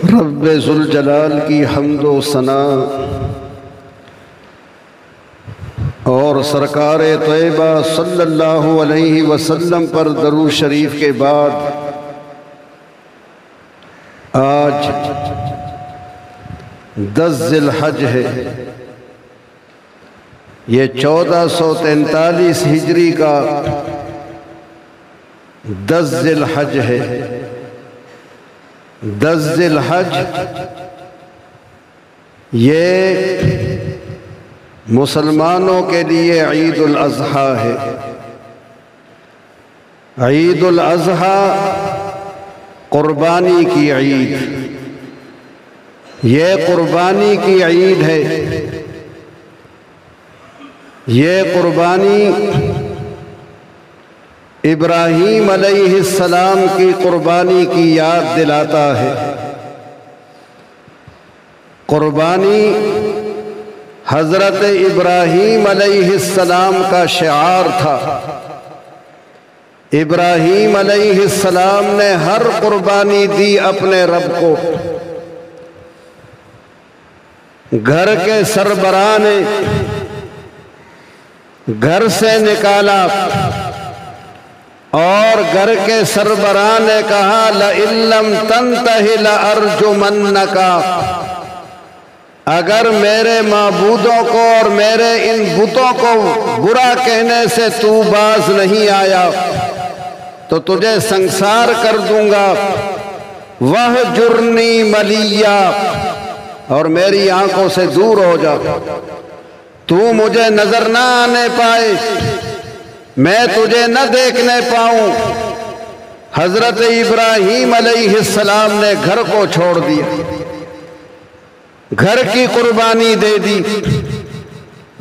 रब्बे ज़ुल जलाल की हम्दो सना और सरकार तैयबा सल्लल्लाहु अलैहि वसल्लम पर दरूद शरीफ के बाद आज 10 ज़िलहज है। ये 1443 हिजरी का 10 ज़िलहज है। 10 ज़िलहज ये मुसलमानों के लिए ईद उल अज़हा है। ईद उल अज़हा कुर्बानी की ईद, ये कुर्बानी की ईद है। ये कुर्बानी इब्राहीम अलैहिस्सलाम की कुर्बानी की याद दिलाता है। कुर्बानी हज़रत इब्राहीम अलैहिस्सलाम का शिआर था। इब्राहीम अलैहिस्सलाम ने हर कुर्बानी दी अपने रब को। घर के सरबराह ने घर से निकाला और घर के सरबराह ने कहा लइल्लम तंतहि लअरजुमन्नका, अगर मेरे माबूदों को और मेरे इन बुतों को बुरा कहने से तू बाज नहीं आया तो तुझे संसार कर दूंगा। वह जुर्नी मलिया, और मेरी आंखों से दूर हो जा, तू मुझे नजर ना आने पाए, मैं तुझे न देखने पाऊं। हजरत इब्राहीम अलैहिस्सलाम ने घर को छोड़ दिया, घर की कुर्बानी दे दी,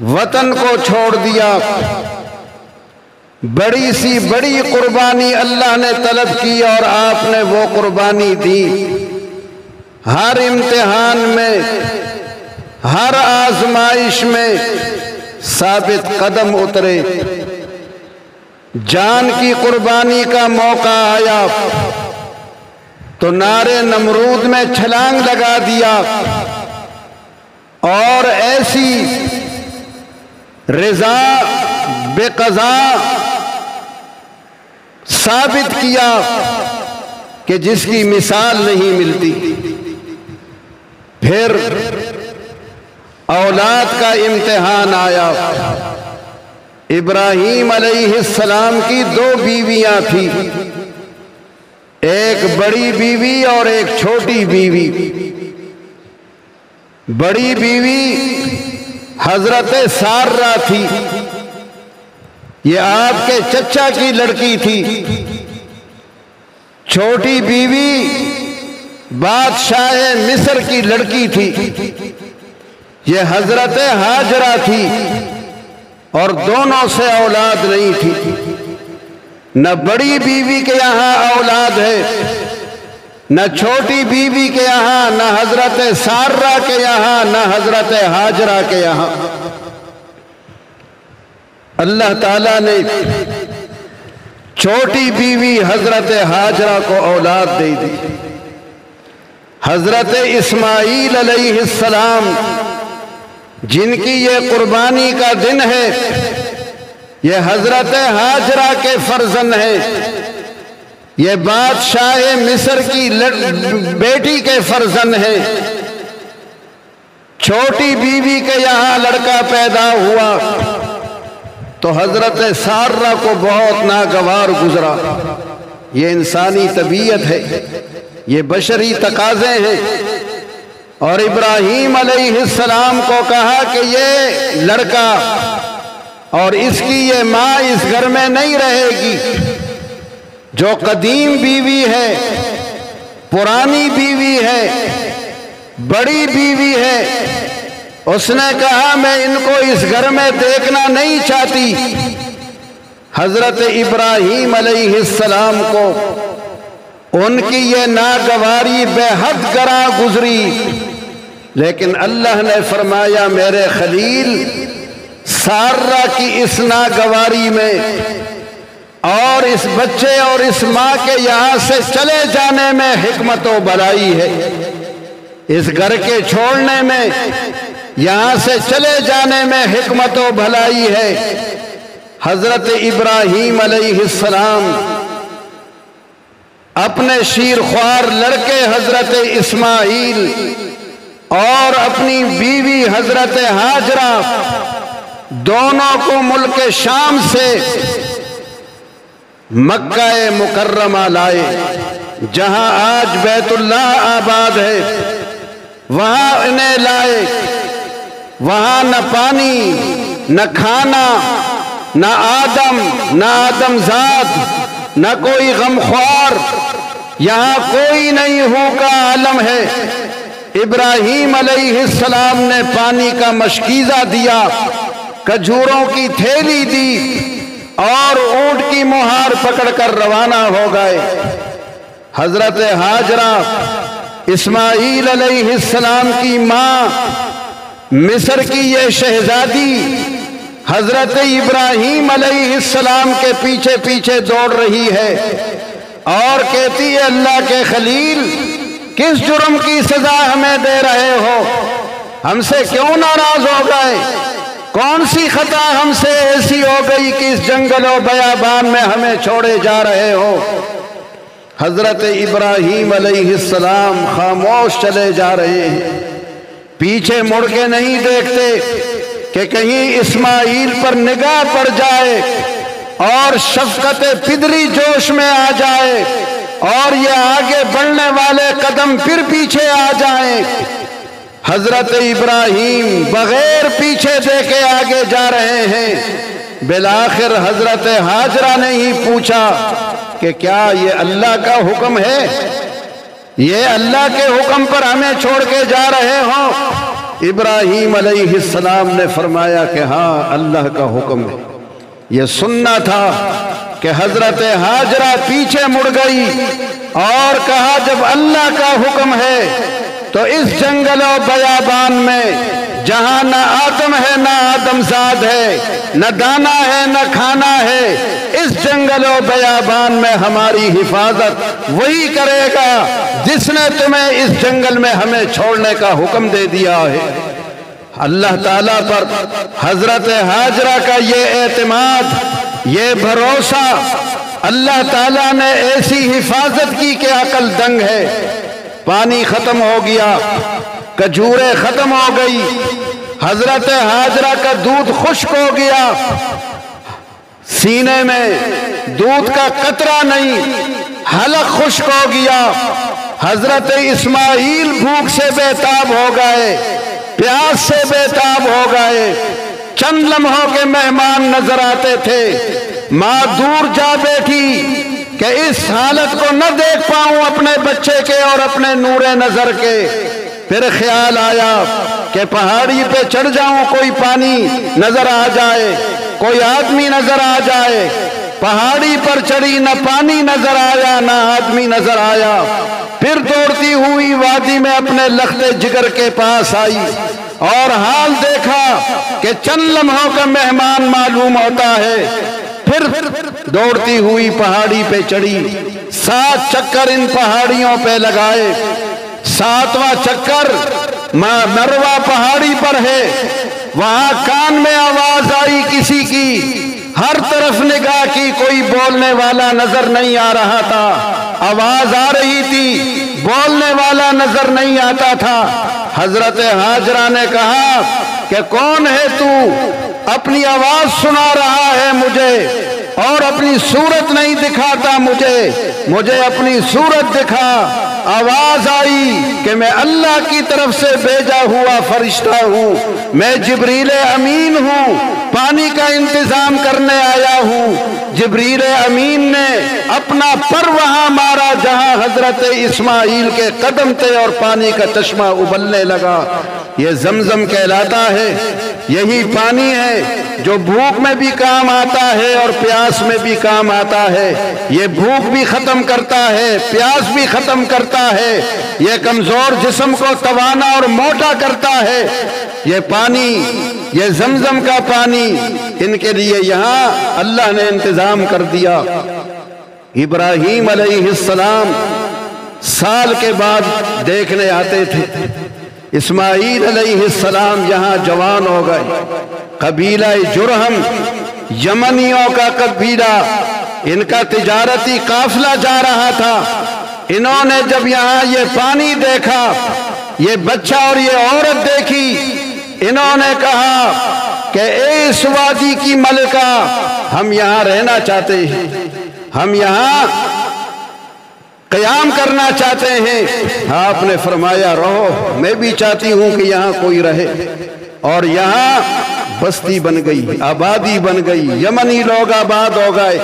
वतन को छोड़ दिया। बड़ी सी बड़ी कुर्बानी अल्लाह ने तलब की और आपने वो कुर्बानी दी। हर इम्तिहान में, हर आजमाइश में साबित कदम उतरे। जान की कुर्बानी का मौका आया तो नारे नमरूद में छलांग लगा दिया और ऐसी रिजा बेक़ज़ा साबित किया कि जिसकी मिसाल नहीं मिलती। फिर औलाद का इम्तिहान आया। इब्राहीम अलैहिस्सलाम की 2 बीवियां थी, एक बड़ी बीवी और एक छोटी बीवी। बड़ी बीवी हजरत सारा थी, ये आपके चचा की लड़की थी। छोटी बीवी बादशाह मिस्र की लड़की थी, ये हजरत हाजरा थी और दोनों से औलाद नहीं थी। न बड़ी बीवी के यहाँ औलाद है, न छोटी बीवी के यहाँ, न हजरत सारा के यहाँ, न हजरत हाजरा के यहाँ। अल्लाह ताला ने छोटी बीवी हजरत हाजरा को औलाद दे दी। हजरत इस्माईल अलैहिस्सलाम जिनकी ये कुर्बानी का दिन है, ये हजरत हाजरा के फर्जंद है। ये बादशाह मिस्र की बेटी के फर्जंद है। छोटी बीवी के यहाँ लड़का पैदा हुआ तो हजरत सारा को बहुत नागवार गुजरा। ये इंसानी तबीयत है, ये बशरी तकाज़े हैं। और इब्राहीम अलैहिस्सलाम को कहा कि ये लड़का और इसकी ये माँ इस घर में नहीं रहेगी। जो कदीम बीवी है, पुरानी बीवी है, बड़ी बीवी है, उसने कहा मैं इनको इस घर में देखना नहीं चाहती। हजरत इब्राहीम अलैहिस्सलाम को उनकी ये नागवारी बेहद गरा गुजरी, लेकिन अल्लाह ने फरमाया मेरे खलील सारा की इस नागवारी में और इस बच्चे और इस माँ के यहाँ से चले जाने में हिकमत व भलाई है। इस घर के छोड़ने में, यहां से चले जाने में हिकमत व भलाई है। हजरत इब्राहीम अलैहिस्सलाम अपने शीरख्वार लड़के हजरत इस्माइल और अपनी बीवी हजरत हाजरा दोनों को मुल्क शाम से मक्का मुकर्रमा लाए, जहां आज बैतुल्लाह आबाद है, वहां इन्हें लाए। वहां न पानी, न खाना, न आदम, न आदमजाद, न कोई गमख्वार, यहां कोई नहीं हूं का आलम है। इब्राहीम अलैहिस्सलाम ने पानी का मशकीज़ा दिया, खजूरों की थैली दी और ऊंट की मुहार पकड़कर रवाना हो गए। हजरत हाजरा इस्माइल अलैहिस्सलाम की मां, मिस्र की ये शहजादी हजरत इब्राहीम अलैहिस्सलाम के पीछे पीछे दौड़ रही है और कहती है, अल्लाह के खलील, किस जुर्म की सजा हमें दे रहे हो? हमसे क्यों नाराज हो गए? कौन सी खता हमसे ऐसी हो गई कि इस जंगलों बयाबान में हमें छोड़े जा रहे हो? हजरत इब्राहीम अलैहिस्सलाम खामोश चले जा रहे हैं, पीछे मुड़ के नहीं देखते कि कहीं इस्माइल पर निगाह पड़ जाए और शफकत पिदरी जोश में आ जाए और ये आगे बढ़ने वाले कदम फिर पीछे आ जाएं। हजरत इब्राहीम बगैर पीछे देखे आगे जा रहे हैं। बिलाखिर हजरत हाजरा ने ही पूछा कि क्या ये अल्लाह का हुक्म है? ये अल्लाह के हुक्म पर हमें छोड़ के जा रहे हो? इब्राहीम अलैहिस्सलाम ने फरमाया कि हाँ, अल्लाह का हुक्म है। ये सुनना था कि हजरत हाजरा पीछे मुड़ गई और कहा, जब अल्लाह का हुक्म है तो इस जंगल और बयाबान में जहां न आदम है, न आदमजाद है, न दाना है, न खाना है, इस जंगल और बयाबान में हमारी हिफाजत वही करेगा जिसने तुम्हें इस जंगल में हमें छोड़ने का हुक्म दे दिया है। अल्लाह ताला पर हजरत हाजरा का ये एतमाद, ये भरोसा, अल्लाह ताला ने ऐसी हिफाजत की कि अकल दंग है। पानी खत्म हो गया, खजूरें खत्म हो गई, हजरत हाजरा का दूध खुश्क हो गया, सीने में दूध का कतरा नहीं, हलक खुश्क हो गया। हजरत इस्माइल भूख से बेताब हो गए, प्यास से बेताब हो गए। चंद लम्हों के मेहमान नजर आते थे। माँ दूर जा बैठी कि इस हालत को न देख पाऊं अपने बच्चे के और अपने नूरे नजर के। फिर ख्याल आया कि पहाड़ी पे चढ़ जाऊं, कोई पानी नजर आ जाए, कोई आदमी नजर आ जाए। पहाड़ी पर चढ़ी, न पानी नजर आया, न आदमी नजर आया। फिर दौड़ती हुई वादी में अपने लख्ते जिगर के पास आई और हाल देखा कि चंद लम्हों का मेहमान मालूम होता है। फिर दौड़ती हुई पहाड़ी पे चढ़ी, 7 चक्कर इन पहाड़ियों पे लगाए। 7वां चक्कर मरवा पहाड़ी पर है। वहां कान में आवाज आई किसी की, हर तरफ निगाह की, कोई बोलने वाला नजर नहीं आ रहा था। आवाज आ रही थी, बोलने वाला नजर नहीं आता था। हजरत हाजरा ने कहा कि कौन है तू? अपनी आवाज सुना रहा है मुझे और अपनी सूरत नहीं दिखाता मुझे अपनी सूरत दिखा। आवाज आई कि मैं अल्लाह की तरफ से भेजा हुआ फरिश्ता हूँ, मैं जिब्रील अमीन हूँ, पानी का इंतजाम करने आया हूँ। जिब्रील अमीन ने अपना पर वहां मारा जहां हजरत इस्माइल के कदम थे और पानी का चश्मा उबलने लगा। ये जमजम कहलाता है। यही पानी है जो भूख में भी काम आता है और प्यास में भी काम आता है। ये भूख भी खत्म करता है, प्यास भी खत्म करता है। ये कमजोर जिस्म को तवाना और मोटा करता है। ये पानी, ये जमजम का पानी, इनके लिए यहाँ अल्लाह ने इंतजाम कर दिया। इब्राहीम अलैहिस्सलाम साल के बाद देखने आते थे। इस्माईल अलैहिस्सलाम यहाँ जवान हो गए। कबीला जुरहम, यमनियों का कबीला, इनका तिजारती काफिला जा रहा था। इन्होंने जब यहाँ ये पानी देखा, ये बच्चा और ये औरत देखी, इन्होंने कहा कि इस वादी की मलिका, हम यहाँ रहना चाहते हैं, हम यहाँ क़याम करना चाहते हैं। आपने फरमाया रहो, मैं भी चाहती हूँ कि यहाँ कोई रहे। और यहाँ बस्ती बन गई, आबादी बन गई, यमनी लोग आबाद हो गए।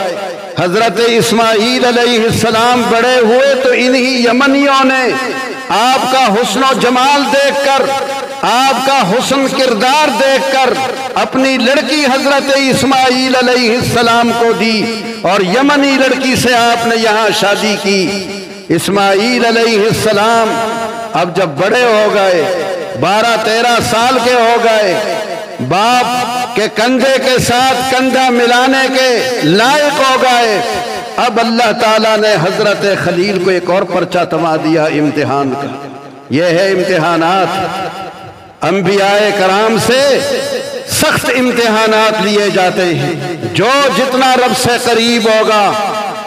हजरत इस्माईल अलैहिस्सलाम बड़े हुए तो इन्हीं यमनियों ने आपका हुस्न जमाल देखकर, आपका हुस्न किरदार देखकर अपनी लड़की हजरत इस्माईल अलैहिस्सलाम को दी और यमनी लड़की से आपने यहाँ शादी की। इस्माईल अलैहिस्सलाम अब जब बड़े हो गए, 12-13 साल के हो गए, बाप के कंधे के साथ कंधा मिलाने के लायक हो गए। अब अल्लाह ताला ने हजरत खलील को एक और पर्चा थमा दिया इम्तिहान का। यह है इम्तिहानात। अंबियाए कराम से सख्त इम्तिहानात लिए जाते हैं। जो जितना रब से करीब होगा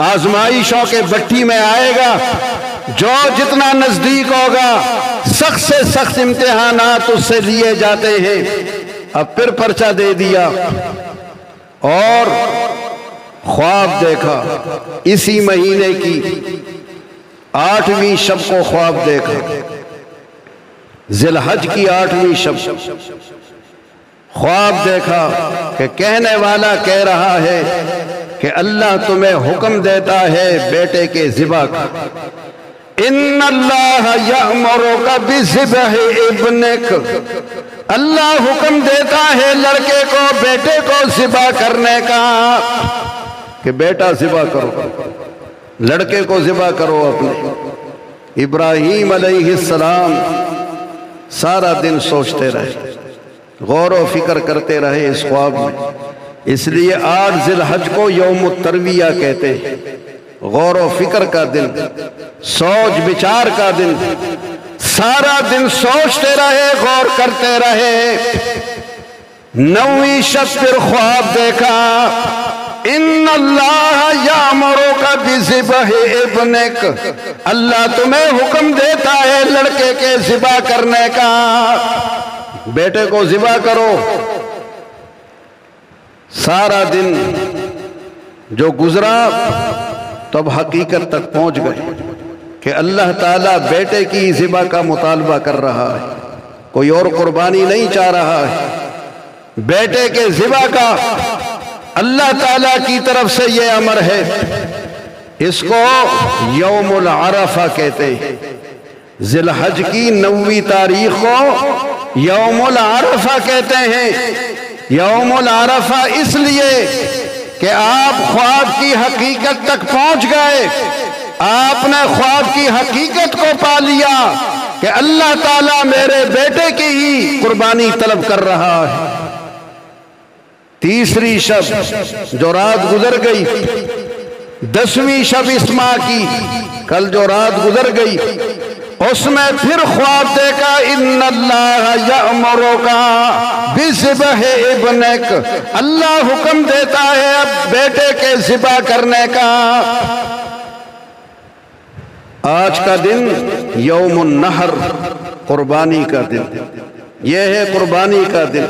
आजमाइशों के भट्टी में आएगा, जो जितना नजदीक होगा सख्त से सख्त इम्तिहानात उससे लिए जाते हैं। अब फिर पर्चा दे दिया और ख्वाब देखा। इसी महीने की 8वीं शब को ख्वाब देखा, जिलहज की 8वीं शब ख्वाब देखा कि कहने वाला कह रहा है कि अल्लाह तुम्हें हुक्म देता है बेटे के ज़िबा का। इन्नल्लाह यअमुरुका बिज़िबहि इब्निक, अल्लाह हुक्म देता है लड़के को, बेटे को ज़िबा करने का, कि बेटा ज़िबा करो, लड़के को ज़िबा करो अपने। इब्राहीम अलैहिस्सलाम सारा दिन सोचते रहे, गौर व फिक्र करते रहे इस ख्वाब में। इसलिए 8 ज़िलहज को यौम तरविया कहते हैं, गौर व फिक्र का दिन, सोच विचार का दिन। सारा दिन सोचते रहे, गौर करते रहे। 9वीं शब फिर ख्वाब देखा, इन्नल्लाह यअमुरुका बिज़िबहि इब्निक, अल्लाह तुम्हें हुक्म देता है लड़के के ज़िबा करने का, बेटे को ज़िबा करो। सारा दिन जो गुजरा तो अब हकीकत तक पहुंच गए कि अल्लाह ताला बेटे की ज़िबा का मुतालबा कर रहा है, कोई और कुर्बानी नहीं चाह रहा है, बेटे के ज़िबा का अल्लाह ताला की तरफ से ये अमर है। इसको यौमुल अरफा कहते हैं। ज़िलहज की 9वीं तारीख को यौमुल अरफा कहते हैं। यौमुल अरफा इसलिए कि आप ख्वाब की हकीकत तक पहुंच गए, आपने ख्वाब की हकीकत को पा लिया कि अल्लाह ताला मेरे बेटे की ही कुर्बानी तलब कर रहा है। 3री शब जो रात गुजर गई, 10वीं शब इस माह की, कल जो रात गुजर गई, उसमें फिर ख्वाब देखा, इन्नल्लाह यअमुरुका बिज़िबहि इब्निक, अल्लाह हुक्म देता है अब बेटे के ज़िबा करने का। आज का दिन यौमुन नहर, कुर्बानी का दिन, यह है कुर्बानी का दिन।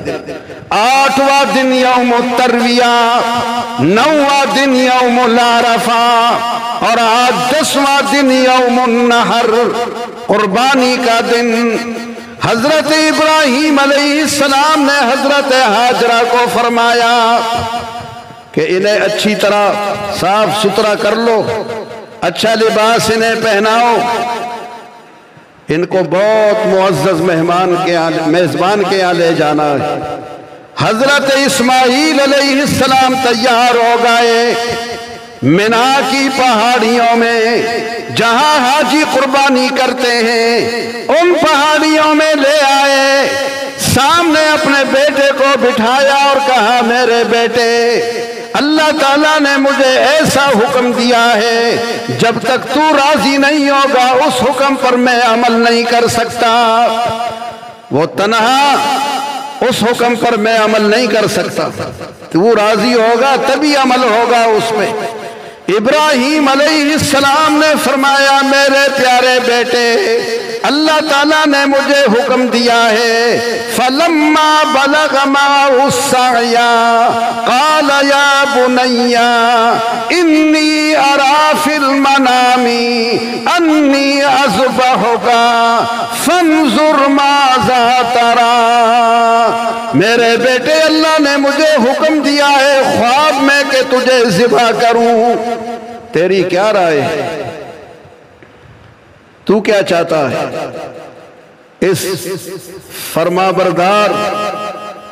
8वां दिन यौमुत तरविया, 9वां दिन यौमुल अरफा और आज 10वां दिन यौमुन नहर, कुर्बानी का दिन। हजरत इब्राहीम अलैहिस्सलाम ने हजरत हाजरा को फरमाया कि इन्हें अच्छी तरह साफ सुथरा कर लो, अच्छा लिबास इन्हें पहनाओ, इनको बहुत मुअज़्ज़ज़ मेज़बान के यहाँ ले जाना है। हजरत इस्माईल अलैहिस्सलाम तैयार हो गए। मिना की पहाड़ियों में जहां हाजी कुर्बानी करते हैं, उन पहाड़ियों में ले आए, सामने अपने बेटे को बिठाया और कहा, मेरे बेटे अल्लाह ताला ने मुझे ऐसा हुक्म दिया है, जब तक तू राजी नहीं होगा उस हुक्म पर मैं अमल नहीं कर सकता। वो तन्हा उस हुक्म पर मैं अमल नहीं कर सकता, तू राजी होगा तभी अमल होगा उसमें। इब्राहीम अलैहिस्सलाम ने फरमाया, मेरे प्यारे बेटे, अल्लाह ताला ने मुझे हुक्म दिया है, फलम्मा बलग माअहु सअया क़ाल या बुनय्या इन्नी अरा फिल मनामी अन्नी अज़बहुका फंजुर माज़ा तरा। मेरे बेटे, अल्लाह ने मुझे हुक्म दिया है ख्वाब में कि तुझे ज़िबा करूं, तेरी क्या राय है? तू क्या चाहता है? इस फरमाबरदार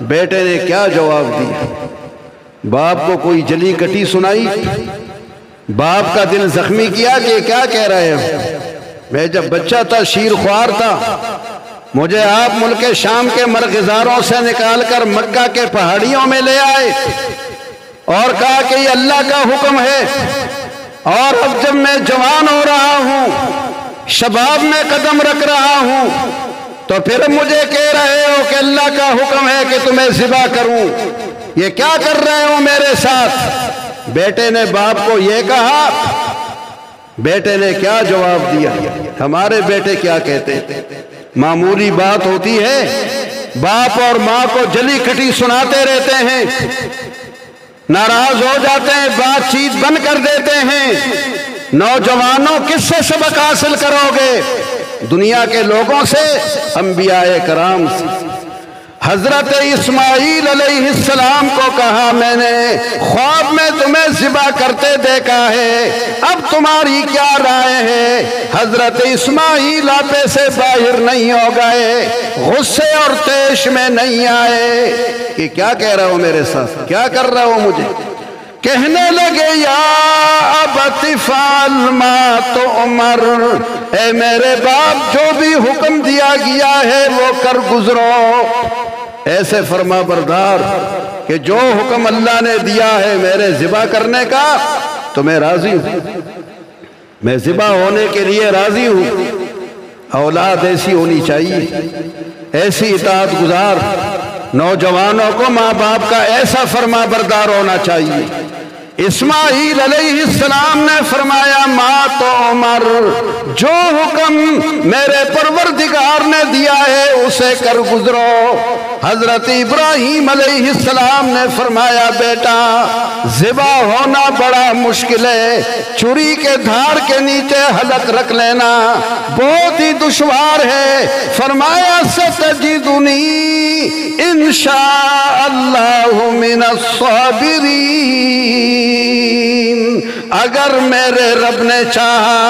बेटे ने क्या जवाब दिया? बाप को कोई जली कटी सुनाई, बाप का दिल जख्मी किया कि क्या कह रहे हो? मैं जब बच्चा था, शीर ख्वार था, मुझे आप मुल्क शाम के मरग़ज़ारों से निकालकर मक्का के पहाड़ियों में ले आए और कहा कि ये अल्लाह का हुक्म है। और अब जब मैं जवान हो रहा हूं, शबाब में कदम रख रहा हूं, तो फिर मुझे कह रहे हो कि अल्लाह का हुक्म है कि तुम्हें ज़िबा करूं। ये क्या कर रहे हो मेरे साथ? बेटे ने बाप को ये कहा। बेटे ने क्या जवाब दिया? हमारे बेटे क्या कहते? मामूली बात होती है, बाप और माँ को जली कटी सुनाते रहते हैं, नाराज हो जाते हैं, बातचीत बंद कर देते हैं। नौजवानों, किससे सबक हासिल करोगे? दुनिया के लोगों से, अंबियाए कराम से। हजरत इस्माईल अलैहिस्सलाम को कहा, मैंने ख्वाब में तुम्हें ज़िबा करते देखा है, अब तुम्हारी क्या राय है? हजरत इस्माईल आपे से बाहर नहीं हो गए, गुस्से और तेश में नहीं आए कि क्या कह रहे हो मेरे साथ, क्या कर रहे हो मुझे? कहने लगे, या अबति फ़अल मा तुअमर, ए मेरे बाप, जो भी हुक्म दिया गया है वो कर गुजरो। ऐसे फरमा बरदार कि जो हुक्म अल्लाह ने दिया है मेरे ज़िबा करने का, तो मैं राजी हूं, मैं ज़िबा होने के लिए राजी हूं। औलाद ऐसी होनी चाहिए, ऐसी इताअत गुजार। नौजवानों को माँ बाप का ऐसा फरमा बरदार होना चाहिए। इस्माईल अलैहिस्सलाम ने फरमाया, माँ तो उमर, जो हुक्म मेरे परवरदिगार ने दिया है उसे कर गुजरो। हजरत इब्राहीम अलैहिस्सलाम ने फरमाया, बेटा, ज़िबा होना बड़ा मुश्किल है, छुरी के धार के नीचे हलक रख लेना बहुत ही दुश्वार है। फरमाया, सतजिदुनी इंशाअल्लाहु मिनस साबिरीन, अगर मेरे रब ने चाहा,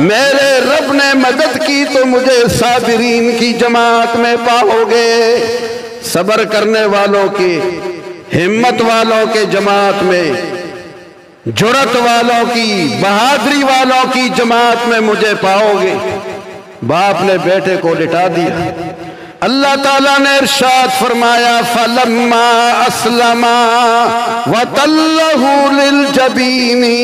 मेरे रब ने मदद की, तो मुझे साबिरीन की जमात में पाओगे। सब्र करने वालों की, हिम्मत वालों के जमात में, जुर्रत वालों की, बहादुरी वालों की जमात में मुझे पाओगे। बाप ने बेटे को लिटा दिया। अल्लाह ताला ने इरशाद फरमाया, फलम्मा अस्लमा वतल्लहु लिल जबीनी,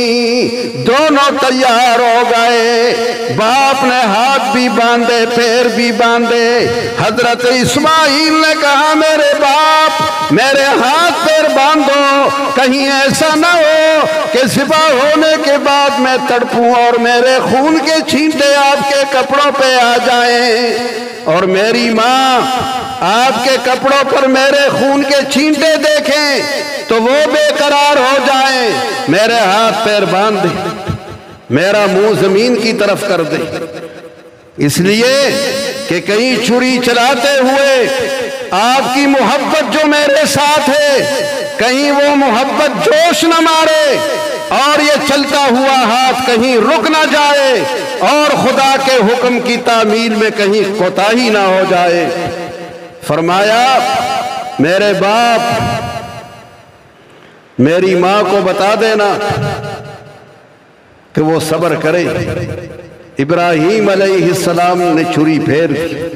दोनों तैयार हो गए। बाप ने हाथ भी बांधे, पैर भी बांधे। हजरत इस्माईल ने कहा, मेरे बाप, मेरे हाथ पैर बांधो, कहीं ऐसा ना हो कि ज़िबा होने के बाद मैं तड़पूं और मेरे खून के छींटे आपके कपड़ों पे आ जाएं, और मेरी माँ आपके कपड़ों पर मेरे खून के छींटे देखें तो वो बेकरार हो जाएं। मेरे हाथ पैर बांध दे, मेरा मुंह जमीन की तरफ कर दे, इसलिए कि कहीं छुरी चलाते हुए आपकी मोहब्बत जो मेरे साथ है, कहीं वो मोहब्बत जोश न मारे और ये चलता हुआ हाथ कहीं रुक ना जाए और खुदा के हुक्म की तामील में कहीं कोताही ना हो जाए। फरमाया, मेरे बाप, मेरी माँ को बता देना कि वो सब्र करे। इब्राहीम अलैहिस्सलाम ने छुरी फेर दी।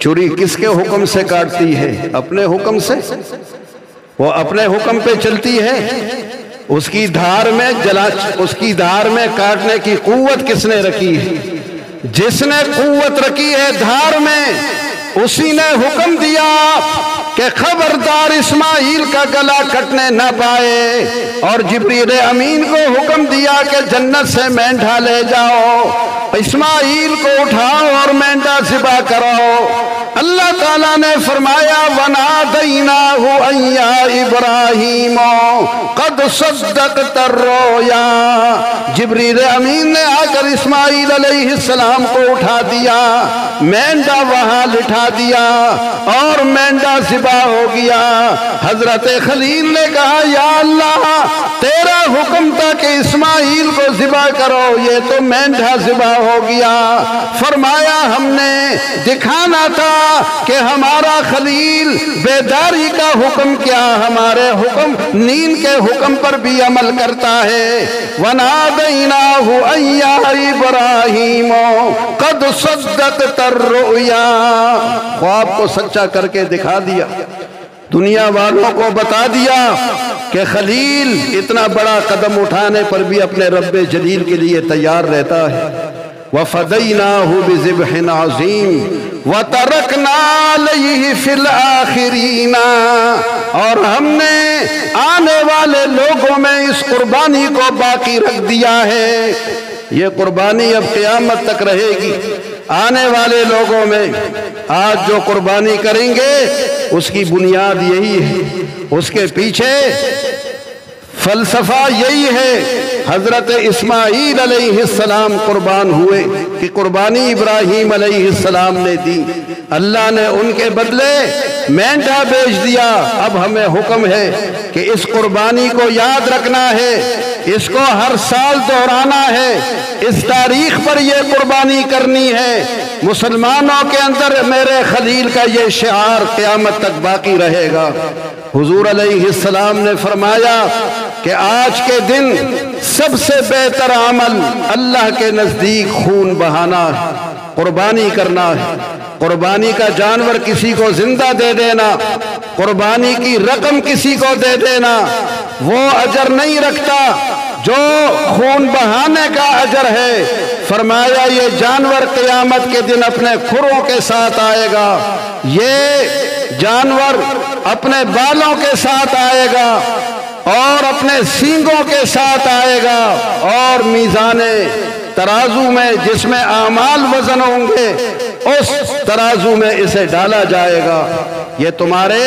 छुरी किसके हुक्म से काटती है? अपने हुक्म से। वो अपने हुक्म पे चलती है। उसकी धार में काटने की कुव्वत किसने रखी है? जिसने कुव्वत रखी है धार में, उसी ने हुक्म दिया कि खबरदार इस्माइल का गला कटने न पाए, और जिब्रील अमीन को हुक्म दिया कि जन्नत से मेंढा ले जाओ, इस्माइल को उठाओ और मेंढा ज़िबा कराओ। अल्लाह ताला ने फरमाया वनादैनाहु अय्या इब्राहीम कद सद्दक़ता रोया। जिब्रील अमीन ने आकर इस्माइल अलैहिस्सलाम को उठा दिया, मेंढा वहां लिठा दिया और मेंढा ज़िबा हो गया। हजरत खलील ने कहा या अल्लाह, तेरा हुक्म था कि इस्माइल को ज़िबा करो, ये तो मेंढा ज़िबा हो गया। फरमाया हमने दिखाना था कि हमारा खलील बेदारी का हुक्म क्या, हमारे हुक्म नींद के हुक्म पर भी अमल करता है। वनादैनाहु अय्या इब्राहीम कद सद्दक़ता रुया। ख्वाब को सच्चा करके दिखा दिया, दुनिया वालों को बता दिया कि खलील इतना बड़ा कदम उठाने पर भी अपने रब्बे जलील के लिए तैयार रहता है। वफ़दैनाहु बिज़िब्हिन अज़ीम वतरकना अलैहि फिल आखिरीना। और हमने आने वाले लोगों में इस कुर्बानी को बाकी रख दिया है। ये कुर्बानी अब क़यामत तक रहेगी। आने वाले लोगों में आज जो कुर्बानी करेंगे उसकी बुनियाद यही है, उसके पीछे फलसफा यही है। हजरत इस्माइल अलैहिस्सलाम कुर्बान हुए कि कुर्बानी इब्राहीम अलैहिस्सलाम ने दी, अल्लाह ने उनके बदले मेंढा बेच दिया। अब हमें हुक्म है कि इस कुर्बानी को याद रखना है, इसको हर साल दोहराना है, इस तारीख पर यह कुर्बानी करनी है। मुसलमानों के अंदर मेरे खलील का ये शिआर क़यामत तक बाकी रहेगा। हुजूर अलैहिस्सलाम ने फरमाया कि आज के दिन सबसे बेहतर अमल अल्लाह के नज़दीक खून बहाना है, कुर्बानी करना है। कुर्बानी का जानवर किसी को जिंदा दे देना, कुर्बानी की रकम किसी को दे देना, वो अजर नहीं रखता जो खून बहाने का अजर है। फरमाया ये जानवर क़यामत के दिन अपने खुरों के साथ आएगा, ये जानवर अपने बालों के साथ आएगा और अपने सींगों के साथ आएगा, और मीज़ाने तराजू में जिसमें आमाल वजन होंगे उस तराजू में इसे डाला जाएगा। ये तुम्हारे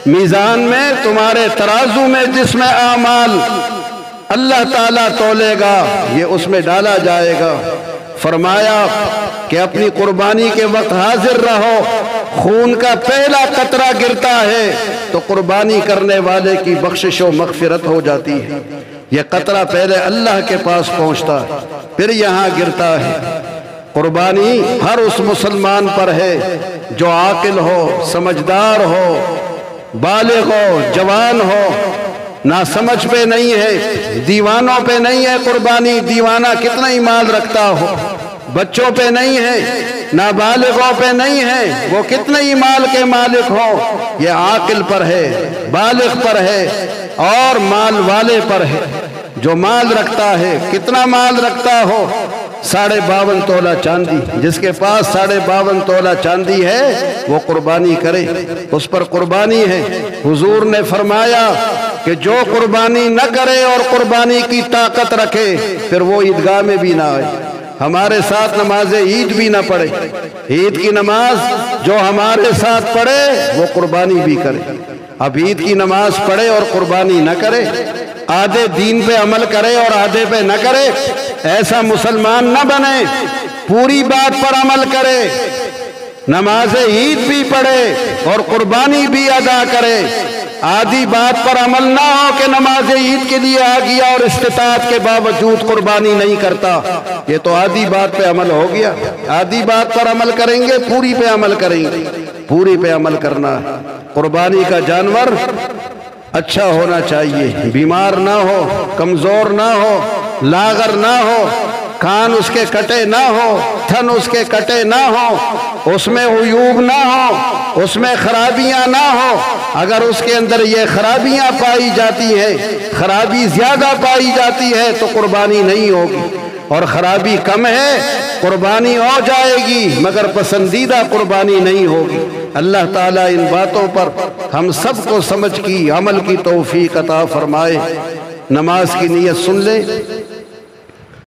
मीज़ान में, तुम्हारे तराजू में जिसमें आमाल अल्लाह ताला तोलेगा, ये उसमें डाला जाएगा। फरमाया कि अपनी कुर्बानी के वक्त हाजिर रहो। खून का पहला कतरा गिरता है तो कुर्बानी करने वाले की बख्शिश व मग़फ़िरत हो जाती है। यह कतरा पहले अल्लाह के पास पहुंचता है, फिर यहाँ गिरता है। कुर्बानी हर उस मुसलमान पर है जो आकिल हो, समझदार हो, बालिग हो, जवान हो। ना समझ पे नहीं है, दीवानों पे नहीं है कुर्बानी। दीवाना कितना ही माल रखता हो, बच्चों पे नहीं है, नाबालिगों पे नहीं है, वो कितने ही माल के मालिक हो। ये आकिल पर है, बालिग पर है और माल वाले पर है जो माल रखता है। कितना माल रखता हो? 52.5 तोला चांदी। जिसके पास 52.5 तोला चांदी है वो कुर्बानी करे, उस पर कुर्बानी है। हुजूर ने फरमाया कि जो कुर्बानी न करे और कुर्बानी की ताकत रखे फिर वो ईदगाह में भी ना आए, हमारे साथ नमाज ईद भी ना पढ़े। ईद की नमाज जो हमारे साथ पढ़े वो कुर्बानी भी करे। अब ईद की नमाज पढ़े और कुर्बानी न करे, आधे दीन पे अमल करे और आधे पे न करे, ऐसा मुसलमान न बने। पूरी बात पर अमल करे, नमाज ईद भी पढ़े और कुर्बानी भी अदा करे। आधी बात पर अमल ना हो कि नमाज ईद के लिए आ गया और इस्तिताअत के बावजूद कुर्बानी नहीं करता, ये तो आधी बात पे अमल हो गया। आधी बात पर अमल करेंगे, पूरी पे अमल करेंगे। पूरी पे अमल करना है। कुर्बानी का जानवर अच्छा होना चाहिए, बीमार ना हो, कमजोर ना हो, लागर ना हो, कान उसके कटे ना हो, थन उसके कटे ना हो, उसमें उयूब ना हो, उसमें खराबियां ना हो। अगर उसके अंदर ये खराबियां पाई जाती हैं, खराबी ज्यादा पाई जाती है तो कुर्बानी नहीं होगी, और खराबी कम है कुर्बानी हो जाएगी मगर पसंदीदा कुर्बानी नहीं होगी। अल्लाह ताला इन बातों पर हम सबको समझ की अमल की तौफीक अता फरमाए। नमाज की नीयत सुन ले।